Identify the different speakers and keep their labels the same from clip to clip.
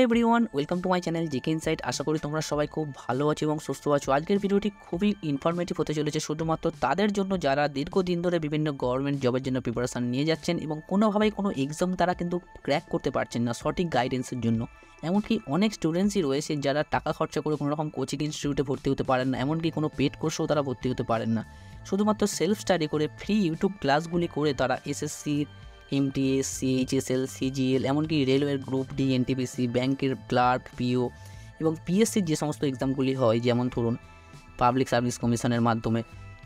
Speaker 1: Everyone welcome to my channel GK insight. আশা করি তোমরা সবাই খুব ভালো আছো এবং সুস্থ আছো। আজকের ভিডিওটি খুবই ইনফরমেটিভ হতে চলেছে শুধুমাত্র তাদের জন্য যারা দীর্ঘদিন ধরে বিভিন্ন গভর্নমেন্ট জবের জন্য প্রিপারেশান নিয়ে যাচ্ছেন এবং কোনোভাবেই কোনো এক্সাম তারা কিন্তু ক্র্যাক করতে পারছেন না সঠিক গাইডেন্সের জন্য। এমনকি অনেক স্টুডেন্টসই রয়েছে যারা টাকা খরচা করে কোনো রকম কোচিং ইনস্টিটিউটে ভর্তি হতে পারেন না, এমনকি কোনো পেড কোর্সেও তারা ভর্তি হতে পারেন না। শুধুমাত্র সেলফ স্টাডি করে ফ্রি ইউটিউব ক্লাসগুলি করে তারা এসএসসি, এমটিএস, সিএইচএসএল, সিজিএল, এমনকি রেলওয়ের গ্রুপ ডি, এনটিপিসি, ব্যাংকের ক্লার্ক, পিও এবং পিএসসির যে সমস্ত এক্সামগুলি হয়, যেমন ধরুন পাবলিক সার্ভিস কমিশনের মাধ্যমে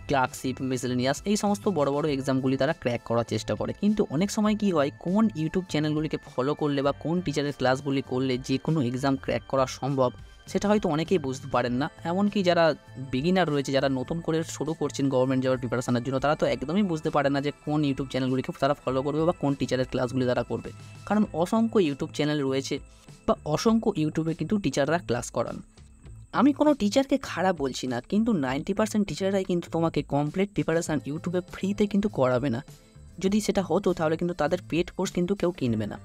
Speaker 1: ক্লার্কশিপ, মিসেলেনিয়াস, এই সমস্ত বড় বড় এক্সামগুলি তারা ক্র্যাক করার চেষ্টা করে। কিন্তু অনেক সময় কি হয়, কোন ইউটিউব চ্যানেলগুলিকে ফলো করলে বা কোন টিচারের ক্লাসগুলি করলে যে কোনো এক্সাম ক্র্যাক করা সম্ভব সেটা হয়তো অনেকেই বুঝতে পারেন না। এমনকি যারা বিগিনার রয়েছে, যারা নতুন করে শুরু করছেন গভর্নমেন্ট জবের প্রিপারেশনের জন্য, তারা তো একদমই বুঝতে পারে না যে কোন ইউটিউব চ্যানেলগুলিকে তারা ফলো করবে বা কোন টিচারের ক্লাসগুলি তারা করবে। কারণ অসংখ্য ইউটিউব চ্যানেল রয়েছে বা অসংখ্য ইউটিউবে কিন্তু টিচাররা ক্লাস করান। আমি কোনো টিচারকে খারাপ বলছি না, কিন্তু 90% টিচাররাই কিন্তু তোমাকে কমপ্লিট প্রিপারেশান ইউটিউবে ফ্রিতে কিন্তু করাবে না। যদি সেটা হতো তাহলে কিন্তু তাদের পেড কোর্স কিন্তু কেউ কিনবে না।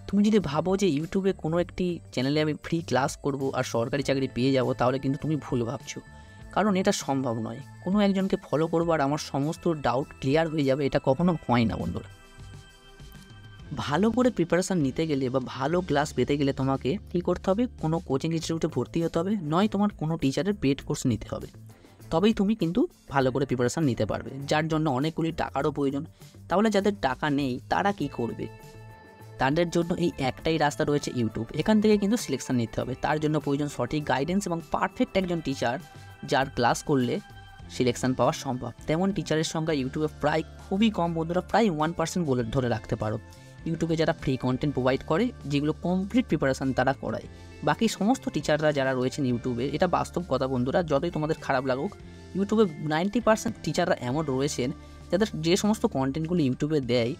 Speaker 1: তুমি যদি ভাবো যে ইউটিউবে কোনো একটি চ্যানেলে আমি ফ্রি ক্লাস করব আর সরকারি চাকরি পেয়ে যাব, তাহলে কিন্তু তুমি ভুল ভাবছো। কারণ এটা সম্ভব নয়। কোনো একজনকে ফলো করবো আর আমার সমস্ত ডাউট ক্লিয়ার হয়ে যাবে, এটা কখনো হয় না বন্ধুরা। ভালো করে প্রিপারেশান নিতে গেলে বা ভালো ক্লাস পেতে গেলে তোমাকে কী করতে হবে, কোনো কোচিং ইনস্টিটিউটে ভর্তি হতে হবে, নয় তোমার কোনো টিচারের পেড কোর্স নিতে হবে। তবেই তুমি কিন্তু ভালো করে প্রিপারেশান নিতে পারবে, যার জন্য অনেকগুলি টাকারও প্রয়োজন। তাহলে যাদের টাকা নেই তারা কি করবে? তাদের জন্য এই একটাই রাস্তা রয়েছে, ইউটিউব। এখান থেকে কিন্তু সিলেকশান নিতে হবে। তার জন্য প্রয়োজন সঠিক গাইডেন্স এবং পারফেক্ট একজন টিচার, যার ক্লাস করলে সিলেকশান পাওয়া সম্ভব। তেমন টিচারের সংখ্যা ইউটিউবে প্রায় খুবই কম বন্ধুরা, প্রায় 1% বলে ধরে রাখতে পারো। ইউটিউবে যারা ফ্রি কন্টেন্ট প্রোভাইড করে, যেগুলো কমপ্লিট প্রিপারেশান তারা করায়। বাকি সমস্ত টিচাররা যারা রয়েছেন ইউটিউবে, এটা বাস্তব কথা বন্ধুরা, যতই তোমাদের খারাপ লাগুক, ইউটিউবে 90% টিচাররা এমন রয়েছেন যাদের যে সমস্ত কন্টেন্টগুলি ইউটিউবে দেয়,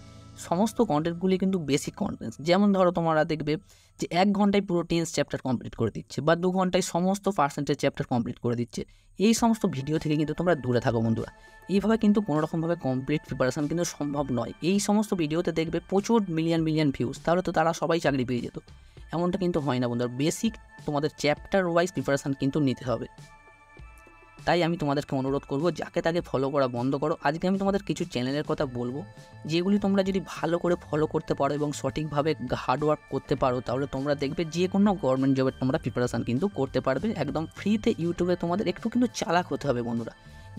Speaker 1: সমস্ত কন্টেন্টগুলি কিন্তু বেসিক কন্টেন্ট। যেমন ধরো তোমরা দেখবে যে 1 ঘন্টায় পুরো টেন্স চ্যাপ্টার কমপ্লিট করে দিচ্ছে বা 2 ঘন্টায় সমস্ত পার্সেন্টেজ চ্যাপ্টার কমপ্লিট করে দিচ্ছে। এই সমস্ত ভিডিও থেকে কিন্তু তোমরা দূরে থাকো বন্ধুরা। এইভাবে কিন্তু কোনোরকমভাবে কমপ্লিট প্রিপারেশান কিন্তু সম্ভব নয়। এই সমস্ত ভিডিওতে দেখবে প্রচুর মিলিয়ন ভিউজ, তাহলে তো তারা সবাই চাকরি পেয়ে যেত। এমনটা কিন্তু হয় না বন্ধুরা। বেসিক তোমাদের চ্যাপ্টার ওয়াইজ প্রিপারেশান কিন্তু নিতে হবে। তাই আমি তোমাদেরকে অনুরোধ করব, যাকে তাকে ফলো করা বন্ধ করো। আজকে আমি তোমাদের কিছু চ্যানেলের কথা বলবো, যেগুলি তোমরা যদি ভালো করে ফলো করতে পারো এবং সঠিকভাবে হার্ডওয়ার্ক করতে পারো, তাহলে তোমরা দেখবে যে কোনো গভর্নমেন্ট জবের তোমরা প্রিপারেশান কিন্তু করতে পারবে একদম ফ্রিতে। ইউটিউবে তোমাদের একটু কিন্তু চালাক হতে হবে বন্ধুরা।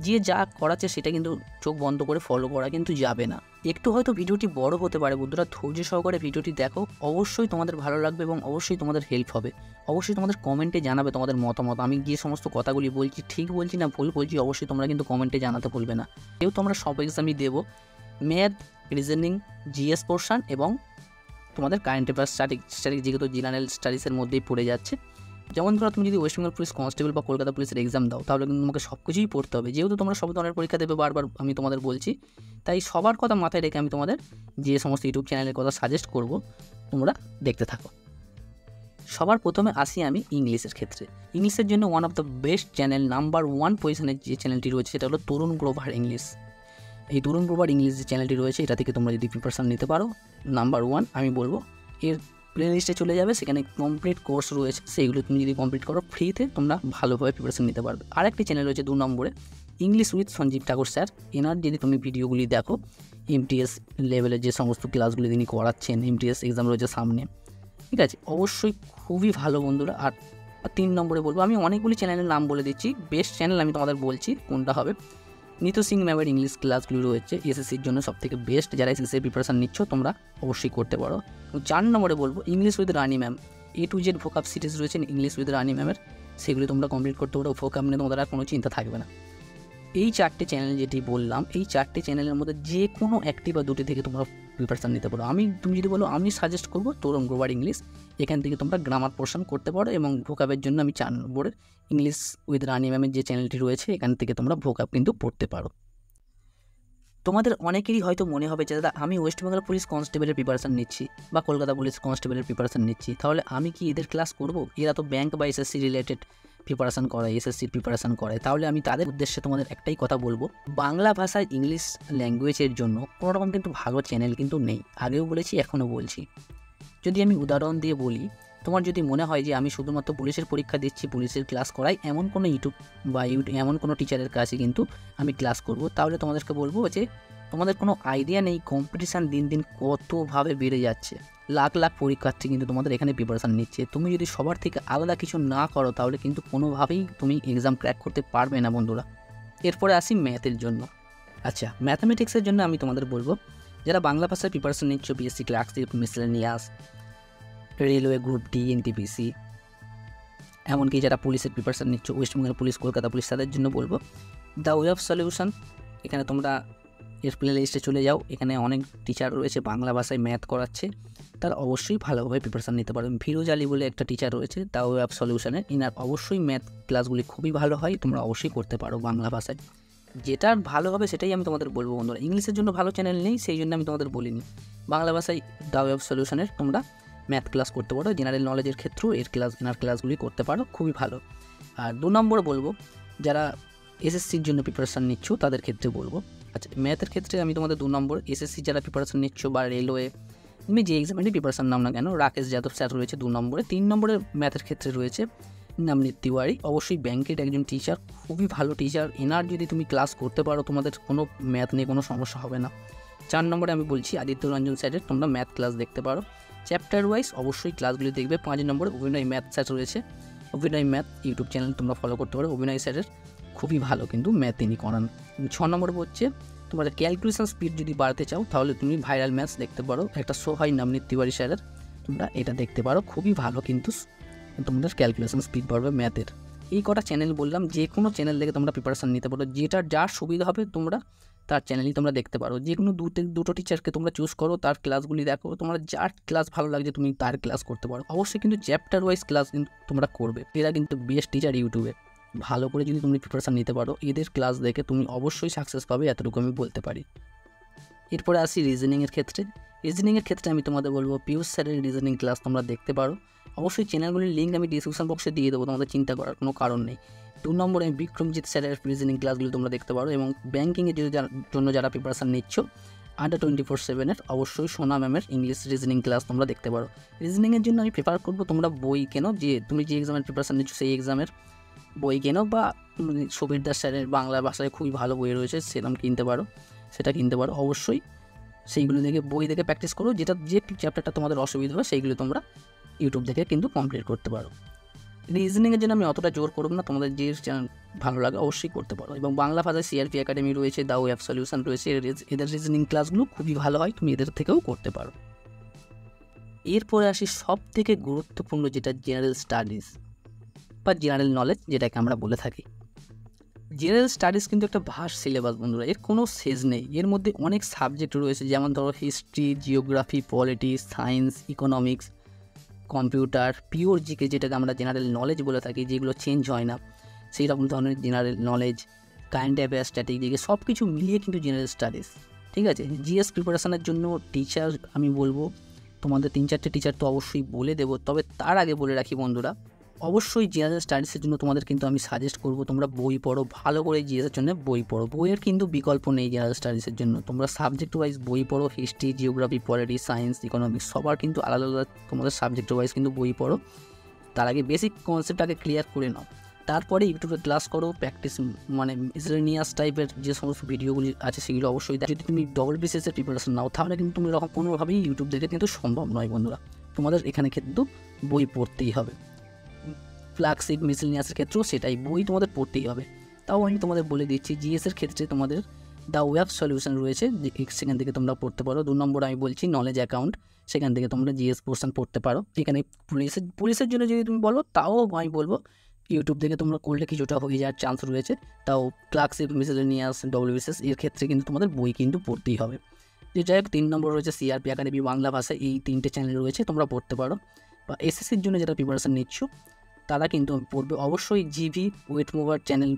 Speaker 1: যে যা করাচ্ছে সেটা কিন্তু চোখ বন্ধ করে ফলো করা কিন্তু যাবে না। একটু হয়তো ভিডিওটি বড় হতে পারে বন্ধুরা, ধৈর্য সহকারে ভিডিওটি দেখো, অবশ্যই তোমাদের ভালো লাগবে এবং অবশ্যই তোমাদের হেল্প হবে। অবশ্যই তোমাদের কমেন্টে জানাবে তোমাদের মতামত। আমি যে সমস্ত কথাগুলি বলছি ঠিক বলছি না ভুল বলছি, অবশ্যই তোমরা কিন্তু কমেন্টে জানাতে ভুলবে না। যেহেতু আমরা সব এক্সামই দেবো, ম্যাথ, রিজনিং, জিএস পোর্শন এবং তোমাদের কারেন্ট অ্যাফেয়ার্স, স্ট্যাটিক যেহেতু জেনারেল স্টাডিজের মধ্যেই পড়ে যাচ্ছে। যেমন ধরো তুমি যদি ওয়েস্ট বেঙ্গল পুলিশ কনস্টেবল বা কলকাতা পুলিশের এক্সাম দাও, তাহলে কিন্তু তোমাকে সব কিছুই পড়তে হবে। যেহেতু তোমরা সব ধরনের পরীক্ষা দেবে, বারবার আমি তোমাদের বলছি, তাই সবার কথা মাথায় রেখে আমি তোমাদের যে সমস্ত ইউটিউব চ্যানেলের কথা সাজেস্ট করব, তোমরা দেখতে থাকো। সবার প্রথমে আসি আমি ইংলিশের ক্ষেত্রে। ইংলিশের জন্য one of the best channel, number 1 পজিশনের যে চ্যানেলটি রয়েছে সেটা হলো তরুণ গ্রোভার ইংলিশ। এই তরুণ গ্রোভার ইংলিশ যে চ্যানেলটি রয়েছে, এটা থেকে তোমরা যদি প্রিপারেশান নিতে পারো, নাম্বার 1 আমি বলবো। এর প্লে লিস্টে চলে যাবে, সেখানে কমপ্লিট কোর্স রয়েছে, সেইগুলো তুমি যদি কমপ্লিট করো ফ্রিতে, তোমরা ভালোভাবে প্রিপারেশান নিতে পারবে। আরেকটি চ্যানেল রয়েছে 2 নম্বরে, English with Sanjeev Thakur sir. এনার যদি তুমি ভিডিওগুলি দেখো, এমটিএস লেভেলের যে সমস্ত ক্লাসগুলি তিনি করাচ্ছেন, এমটিএস এক্সাম রয়েছে সামনে, ঠিক আছে, অবশ্যই খুবই ভালো বন্ধুরা। আর 3 নম্বরে বলবো, আমি অনেকগুলি চ্যানেলের নাম বলে দিচ্ছি, বেস্ট চ্যানেল আমি তোমাদের বলছি কোনটা হবে। নিতু সিং ম্যামের ইংলিশ ক্লাসগুলি রয়েছে, এসএসসির জন্য সবথেকে বেস্ট। যারা এসএসসির প্রিপারেশান নিচ্ছ তোমরা অবশ্যই করতে পারো। 4 নম্বরে বলবো English with Rani ma'am. A to Z ভোকাব series রয়েছে ইংলিশ উইথ রানি ম্যামের, সেগুলি তোমরা কমপ্লিট করতে পারো। ভোকাব নিয়ে তোমাদের আর কোনো চিন্তা থাকবে না। এই 4টে চ্যানেল যেটি বললাম, এই 4টে চ্যানেলের মধ্যে যে কোনো একটি বা দুটি থেকে তোমরা প্রিপারেশান নিতে পারো। তুমি যদি বলো, আমি সাজেস্ট করবো তরুণ গ্রোভার ইংলিশ। এখান থেকে তোমরা গ্রামার পোর্শন করতে পারো এবং ভোকাবের জন্য আমি 4 নম্বরের ইংলিশ উইথ রানি ম্যামের যে চ্যানেলটি রয়েছে, এখান থেকে তোমরা ভোকাব কিন্তু পড়তে পারো। তোমাদের অনেকেরই হয়তো মনে হবে যে দাদা, আমি ওয়েস্ট বেঙ্গল পুলিশ কনস্টেবলের প্রিপারেশান নিচ্ছি বা কলকাতা পুলিশ কনস্টেবলের প্রিপারেশান নিচ্ছি, তাহলে আমি কি এদের ক্লাস করব? এরা তো ব্যাংক বা এসএসসি রিলেটেড প্রিপারেশান করায়, এসএসসির প্রিপারেশান করায়। তাহলে আমি তাদের উদ্দেশ্যে তোমাদের একটাই কথা বলবো, বাংলা ভাষায় ইংলিশ ল্যাঙ্গুয়েজের জন্য কোনো রকম কিন্তু ভালো চ্যানেল কিন্তু নেই। আগেও বলেছি, এখনও বলছি। যদি আমি উদাহরণ দিয়ে বলি, তোমার যদি মনে হয় যে আমি শুধুমাত্র পুলিশের পরীক্ষা দিচ্ছি, পুলিশের ক্লাস করাই, এমন কোনো ইউটিউব বা এমন কোনো টিচারের কাছে কিন্তু আমি ক্লাস করব, তাহলে তোমাদেরকে বলবো যে তোমাদের কোনো আইডিয়া নেই কম্পিটিশান দিন দিন কতভাবে বেড়ে যাচ্ছে। লাখ লাখ পরীক্ষার্থী কিন্তু তোমাদের এখানে প্রিপারেশান নিচ্ছে। তুমি যদি সবার থেকে আলাদা কিছু না করো তাহলে কিন্তু কোনোভাবেই তুমি এক্সাম ক্র্যাক করতে পারবে না বন্ধুরা। এরপরে আসি ম্যাথের জন্য। আচ্ছা, ম্যাথামেটিক্সের জন্য আমি তোমাদের বলবো, যারা বাংলা ভাষায় প্রিপারেশান নিচ্ছ, BSc clerkship, miscellaneous, railway group D, NTPC, এমনকি যারা পুলিশের প্রিপারেশান নিচ্ছ, ওয়েস্টবেঙ্গল পুলিশ, কলকাতা পুলিশ, তাদের জন্য বলবো দ্য ওয়ে অফ সলিউশন। এখানে তোমরা এর প্লে লিস্টে চলে যাও, এখানে অনেক টিচার রয়েছে বাংলা ভাষায় ম্যাথ করাচ্ছে, তারা অবশ্যই ভালোভাবে প্রিপারেশান নিতে পারবেন। ফিরোজ আলী বলে একটা টিচার রয়েছে দ্য ওয়ে অফ সলিউশনের, ইনার অবশ্যই ম্যাথ ক্লাসগুলি খুবই ভালো হয়, তোমরা অবশ্যই করতে পারো বাংলা ভাষায়। যেটা ভালো হবে সেটাই আমি তোমাদের বলবো বন্ধুরা। ইংলিশের জন্য ভালো চ্যানেল নেই, সেই জন্য আমি তোমাদের বলিনি। বাংলা ভাষায় দ্য ওয়ে অফ সলিউশনের তোমরা ম্যাথ ক্লাস করতে পারো, জেনারেল নলেজের ক্ষেত্রেও এনার ক্লাসগুলি করতে পারো, খুবই ভালো। আর 2 নম্বর বলবো, যারা এসএসসির জন্য প্রিপারেশান নিচ্ছ তাদের ক্ষেত্রে বলবো। আচ্ছা, ম্যাথের ক্ষেত্রে আমি তোমাদের 2 নম্বর, এসএসসি যারা প্রিপারেশান নিচ্ছ বা রেলওয়ে, তুমি যে এক্সামেরই প্রিপারেশান নাও না কেন, রাকেশ যাদব স্যার রয়েছে 2 নম্বরে। 3 নম্বরে ম্যাথের ক্ষেত্রে রয়েছে নবনীত তিওয়ারি, অবশ্যই ব্যাংকের একজন টিচার, খুবই ভালো টিচার। এনার যদি তুমি ক্লাস করতে পারো তোমাদের কোনো ম্যাথ নিয়ে কোনো সমস্যা হবে না। 4 নম্বরে আমি বলছি আদিত্য রঞ্জন স্যারের তোমরা ম্যাথ ক্লাস দেখতে পারো, চ্যাপ্টার ওয়াইজ অবশ্যই ক্লাসগুলি দেখবে। 5 নম্বরে অভিনয় ম্যাথ স্যার রয়েছে, অভিনয় ম্যাথ ইউটিউব চ্যানেল তোমরা ফলো করতে পারো, অভিনয় স্যারের খুবই ভালো কিন্তু ম্যাথ তিনি করান। 6 নম্বরে হচ্ছে তোমাদের ক্যালকুলেশন স্পিড যদি বাড়াতে চাও তাহলে তুমি ভাইরাল ম্যাথস দেখতে পারো, একটা শো হয় নবনীত তিওয়ারি স্যারের, তোমরা এটা দেখতে পারো, খুবই ভালো কিন্তু তোমাদের ক্যালকুলেশন স্পিড বাড়বে ম্যাথের। এই কটা চ্যানেল বললাম, যে কোনো চ্যানেল থেকে তোমরা প্রিপারেশান নিতে পারো, যেটা যার সুবিধা হবে তোমরা তার চ্যানেলই তোমরা দেখতে পারো। যে কোনো দুটো টিচারকে তোমরা চুজ করো, তার ক্লাসগুলি দেখো, তোমার যার ক্লাস ভালো লাগছে তুমি তার ক্লাস করতে পারো। অবশ্যই কিন্তু চ্যাপ্টার ওয়াইজ ক্লাস কিন্তু তোমরা করবে, এরা কিন্তু বেস্ট টিচার ইউটিউবে। ভালো করে যদি তুমি প্রিপারেশান নিতে পারো, এদের ক্লাস দেখে তুমি অবশ্যই সাকসেস পাবে, এতটুকু আমি বলতে পারি। এরপরে আসি রিজনিংয়ের ক্ষেত্রে। রিজনিংয়ের ক্ষেত্রে আমি তোমাদের বলবো পিয়ুষ স্যারের রিজনিং ক্লাস তোমরা দেখতে পারো, অবশ্যই চ্যানেলগুলির লিঙ্ক আমি ডিসক্রিপশন বক্সে দিয়ে দেবো, তোমাদের চিন্তা করার কোনো কারণ নেই। 2 নম্বরে বিক্রমজিৎ স্যারের রিজনিং ক্লাসগুলি তোমরা দেখতে পারো, এবং ব্যাঙ্কিংয়ের জন্য যারা প্রিপারেশান নিচ্ছ আন্ডার 24/7 অবশ্যই সোনা ম্যামের ইংলিশ রিজনিং ক্লাস তোমরা দেখতে পারো। রিজনিংয়ের জন্য আমি প্রেফার করবো তোমরা বই কেনো, যে তুমি যে এক্সামের প্রিপারেশান নিচ্ছ সেই এক্সামের বই কেনো, বা সুবীর দাস স্যারের বাংলা ভাষায় খুবই ভালো বই রয়েছে, সেরকম সেটা কিনতে পারো। অবশ্যই সেইগুলো দেখে বই দেখে প্র্যাকটিস করো, যে চ্যাপ্টারটা তোমাদের অসুবিধা হবে সেইগুলো তোমরা ইউটিউব দেখে কিন্তু কমপ্লিট করতে পারো। রিজনিংয়ের জন্য আমি অতটা জোর করব না, তোমাদের যে ভালো লাগে অবশ্যই করতে পারো। এবং বাংলা ভাষায় সিআরপি একাডেমি রয়েছে, দ্য ওয়ে অফ সলিউশন রয়েছে, এদের রিজনিং ক্লাসগুলো খুবই ভালো হয়, তুমি এদের থেকেও করতে পারো। এরপরে আসি সব থেকে গুরুত্বপূর্ণ, যেটা জেনারেল স্টাডিজ বা জেনারেল নলেজ যেটাকে আমরা বলে থাকি। জেনারেল স্টাডিজ কিন্তু একটা ভাস্ট সিলেবাস বন্ধুরা, এর কোনো শেষ নেই। এর মধ্যে অনেক সাবজেক্ট রয়েছে, যেমন ধরো history, geography, politics, science, economics, computer, pure GK যেটাকে আমরা জেনারেল নলেজ বলে থাকি, যেগুলো চেঞ্জ হয় না, সেই রকম ধরনের general knowledge, current affairs, strategy, সব কিছু মিলিয়ে কিন্তু জেনারেল স্টাডিজ। ঠিক আছে, জিএস প্রিপারেশনের জন্য টিচার আমি বলবো তোমাদের 3-4টে টিচার তো অবশ্যই বলে দেবো, তবে তার আগে বলে রাখি বন্ধুরা, অবশ্যই জেনারেল স্টাডিজের জন্য তোমাদের কিন্তু আমি সাজেস্ট করবো তোমরা বই পড়ো, ভালো করে জিএসের জন্য বই পড়ো। বইয়ের কিন্তু বিকল্প নেই জেনারেল স্টাডিজের জন্য, তোমরা সাবজেক্ট ওয়াইজ বই পড়ো, history, geography, politics, science, economics, সবার কিন্তু আলাদা আলাদা তোমাদের সাবজেক্ট ওয়াইজ কিন্তু বই পড়ো। তার আগে বেসিক কনসেপ্টটাকে ক্লিয়ার করে নাও, তারপরে ইউটিউবে ক্লাস করো, প্র্যাকটিস মানে মিসেলেনিয়াস টাইপের যে সমস্ত ভিডিওগুলি আছে সেগুলো অবশ্যই দেখো। যদি তুমি ডবল বিসিএসের প্রিপারেশন নাও তাহলে কিন্তু তুমি এরকম কোনোভাবেই ইউটিউব দেখে কিন্তু সম্ভব নয় বন্ধুরা, তোমাদের এখানে কিন্তু বই পড়তেই হবে। ফ্ল্যাগশিপ মিসেলেনিয়াসের ক্ষেত্রেও সেটাই, বই তোমাদের পড়তেই হবে। তাও আমি তোমাদের বলে দিচ্ছি, জিএসের ক্ষেত্রে তোমাদের দ্য ওয়েব সলিউশন রয়েছে, সেখান থেকে তোমরা পড়তে পারো। 2 নম্বর আমি বলছি নলেজ অ্যাকাউন্ট, সেখান থেকে তোমরা জিএস পোর্শন পড়তে পারো। এখানে পুলিশের জন্য যদি তুমি বলো তাও আমি বলবো ইউটিউব থেকে তোমরা করলে কিছুটা হয়ে যাওয়ার চান্স রয়েছে। তাও ক্লার্কশিপ, মিসেলেনিয়াস, ডব্লিউবিসিএস এর ক্ষেত্রে কিন্তু তোমাদের বই কিন্তু পড়তেই হবে। যে যাই হোক, 3 নম্বর রয়েছে সিআরপি একাডেমি বাংলা ভাষায়, এই 3টে চ্যানেল রয়েছে, তোমরা পড়তে পারো। বা এসএসসির জন্য যারা প্রিপারেশন নিচ্ছ তারা কিন্তু পড়বে অবশ্যই জিভি ওয়েট মুভার চ্যানেল,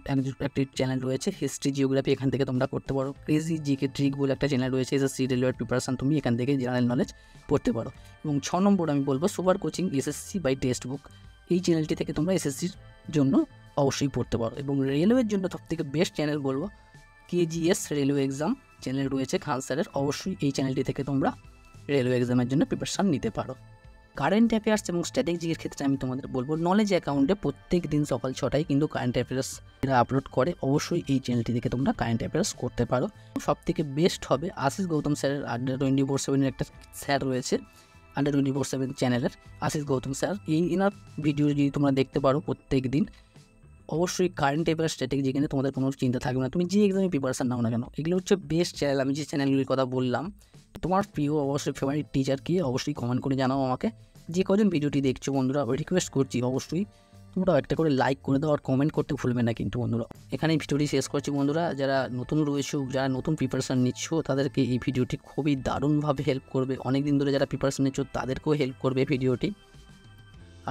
Speaker 1: একটি চ্যানেল রয়েছে, হিস্ট্রি, জিওগ্রাফি, এখান থেকে তোমরা করতে পারো। ক্রেজি জিকে ট্রিক বলে একটা চ্যানেল রয়েছে, এসএসসি রেলওয়ের প্রিপারেশন তুমি এখান থেকে জেনারেল নলেজ পড়তে পারো। এবং 6 নম্বর আমি বলবো super coaching SSC by text book, এই চ্যানেলটি থেকে তোমরা এসএসসির জন্য অবশ্যই পড়তে পারো। এবং রেলওয়ের জন্য সবথেকে বেস্ট চ্যানেল বলবো কেজিএস রেলওয়ে এক্সাম চ্যানেল রয়েছে খান স্যারের, অবশ্যই এই চ্যানেলটি থেকে তোমরা রেলওয়ে এক্সামের জন্য প্রিপারেশান নিতে পারো। কারেন্ট অ্যাফেয়ার্স এবং স্ট্র্যাটেজির ক্ষেত্রে আমি তোমাদের বলবো নলেজ অ্যাকাউন্টে প্রত্যেক দিন সকাল 6টায় কিন্তু কারেন্ট অ্যাফেয়ার্স এরা আপলোড করে, অবশ্যই এই চ্যানেলটি দেখে তোমরা কারেন্ট অ্যাফেয়ার্স করতে পারো। সব থেকে বেস্ট হবে আশিস গৌতম স্যারের Under-24/7 একটা স্যার রয়েছে, Under-24/7 চ্যানেলের আশিস গৌতম স্যার। এনার ভিডিও যদি তোমরা দেখতে পারো প্রত্যেক দিন, অবশ্যই কারেন্ট অ্যাফেয়ার্স স্ট্র্যাটেজি কিনে তোমাদের কোনো চিন্তা থাকবে না, তুমি যে এক্সামে প্রিপারেশন নাও না কেন। এগুলো হচ্ছে বেস্ট চ্যানেল। আমি যে চ্যানেলগুলির কথা বললাম, তোমার প্রিয় অবশ্যই ফেভারিট টিচার কি অবশ্যই কমেন্ট করে জানাও আমাকে। যে কজন ভিডিওটি দেখছো বন্ধুরা, রিকোয়েস্ট করছি অবশ্যই তোমরা একটা করে লাইক করে দাও আর কমেন্ট করতে ভুলবে না কিন্তু বন্ধুরা। এখানে ভিডিওটি শেষ করছি বন্ধুরা। যারা নতুন রয়েছো, যারা নতুন প্রিপারেশান নিচ্ছ, তাদেরকে এই ভিডিওটি খুবই দারুণভাবে হেল্প করবে। অনেক দিন ধরে যারা প্রিপারেশান নিচ্ছ তাদেরকেও হেল্প করবে ভিডিওটি।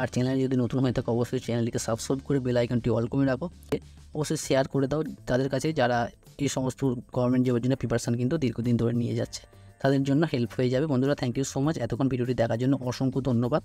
Speaker 1: আর চ্যানেলে যদি নতুন হয়ে থাকে অবশ্যই চ্যানেলটিকে সাবস্ক্রাইব করে বেল আইকনটি অল করে রাখো। অবশ্যই শেয়ার করে দাও তাদের কাছে যারা এই সমস্ত গভর্নমেন্ট জবের জন্য প্রিপারেশান কিন্তু দীর্ঘদিন ধরে নিয়ে যাচ্ছে, তাদের জন্য হেল্প হয়ে যাবে বন্ধুরা। থ্যাংক ইউ সো মাচ, এতক্ষণ ভিডিওটি দেখার জন্য অসংখ্য ধন্যবাদ।